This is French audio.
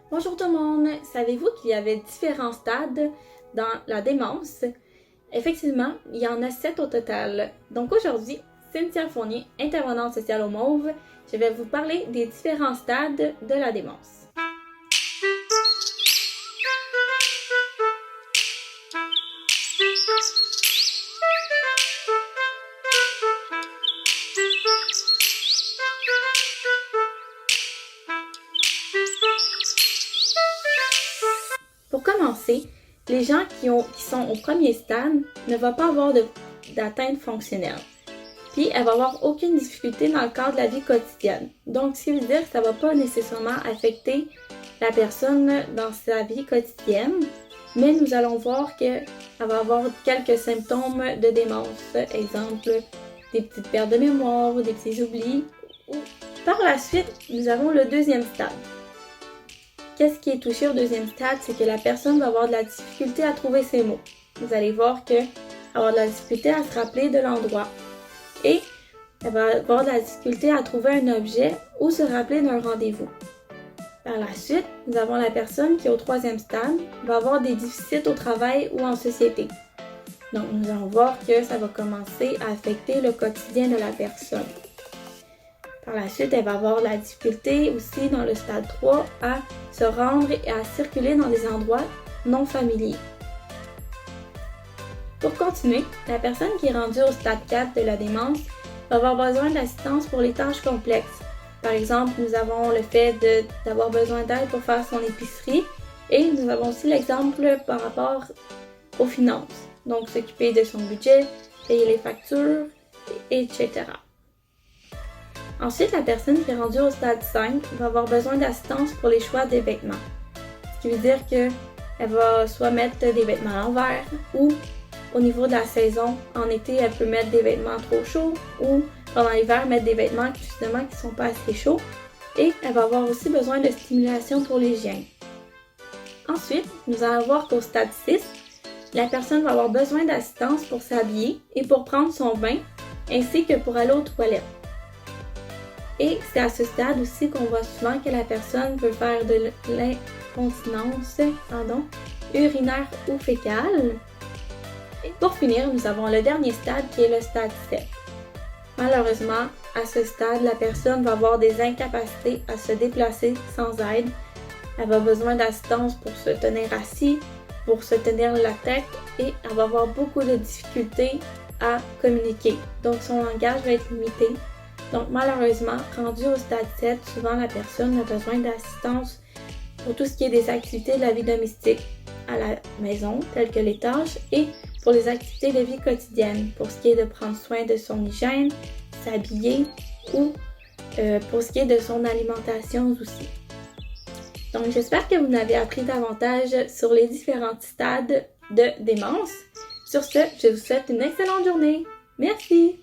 Bonjour tout le monde! Savez-vous qu'il y avait différents stades dans la démence? Effectivement, il y en a 7 au total. Donc aujourd'hui, Cynthia Fournier, intervenante sociale au Mauve, je vais vous parler des différents stades de la démence. Pour commencer, les gens qui sont au premier stade ne vont pas avoir d'atteinte fonctionnelle. Puis, elle va avoir aucune difficulté dans le cadre de la vie quotidienne. Donc, ce qui veut dire que ça ne va pas nécessairement affecter la personne dans sa vie quotidienne, mais nous allons voir qu'elle va avoir quelques symptômes de démence. Exemple, des petites pertes de mémoire, des petits oublis. Par la suite, nous avons le deuxième stade. Qu'est-ce qui est touché au deuxième stade? C'est que la personne va avoir de la difficulté à trouver ses mots. Vous allez voir qu'elle va avoir de la difficulté à se rappeler de l'endroit. Et elle va avoir de la difficulté à trouver un objet ou se rappeler d'un rendez-vous. Par la suite, nous avons la personne qui est au troisième stade, va avoir des déficits au travail ou en société. Donc, nous allons voir que ça va commencer à affecter le quotidien de la personne. Par la suite, elle va avoir la difficulté aussi dans le stade 3 à se rendre et à circuler dans des endroits non familiers. Pour continuer, la personne qui est rendue au stade 4 de la démence va avoir besoin d'assistance pour les tâches complexes. Par exemple, nous avons le fait d'avoir besoin d'aide pour faire son épicerie et nous avons aussi l'exemple par rapport aux finances. Donc, s'occuper de son budget, payer les factures, etc. Ensuite, la personne qui est rendue au stade 5 va avoir besoin d'assistance pour les choix des vêtements. Ce qui veut dire qu'elle va soit mettre des vêtements à l'envers ou au niveau de la saison, en été, elle peut mettre des vêtements trop chauds ou pendant l'hiver, mettre des vêtements qui ne sont pas assez chauds. Et elle va avoir aussi besoin de stimulation pour l'hygiène. Ensuite, nous allons voir qu'au stade 6, la personne va avoir besoin d'assistance pour s'habiller et pour prendre son bain, ainsi que pour aller aux toilettes. Et c'est à ce stade aussi qu'on voit souvent que la personne peut faire de l'incontinence urinaire ou fécale. Et pour finir, nous avons le dernier stade qui est le stade 7. Malheureusement, à ce stade, la personne va avoir des incapacités à se déplacer sans aide. Elle va avoir besoin d'assistance pour se tenir assis, pour se tenir la tête et elle va avoir beaucoup de difficultés à communiquer. Donc son langage va être limité. Donc malheureusement, rendu au stade 7, souvent la personne a besoin d'assistance pour tout ce qui est des activités de la vie domestique à la maison, telles que les tâches, et pour les activités de vie quotidienne, pour ce qui est de prendre soin de son hygiène, s'habiller ou pour ce qui est de son alimentation aussi. Donc j'espère que vous avez appris davantage sur les différents stades de démence. Sur ce, je vous souhaite une excellente journée. Merci!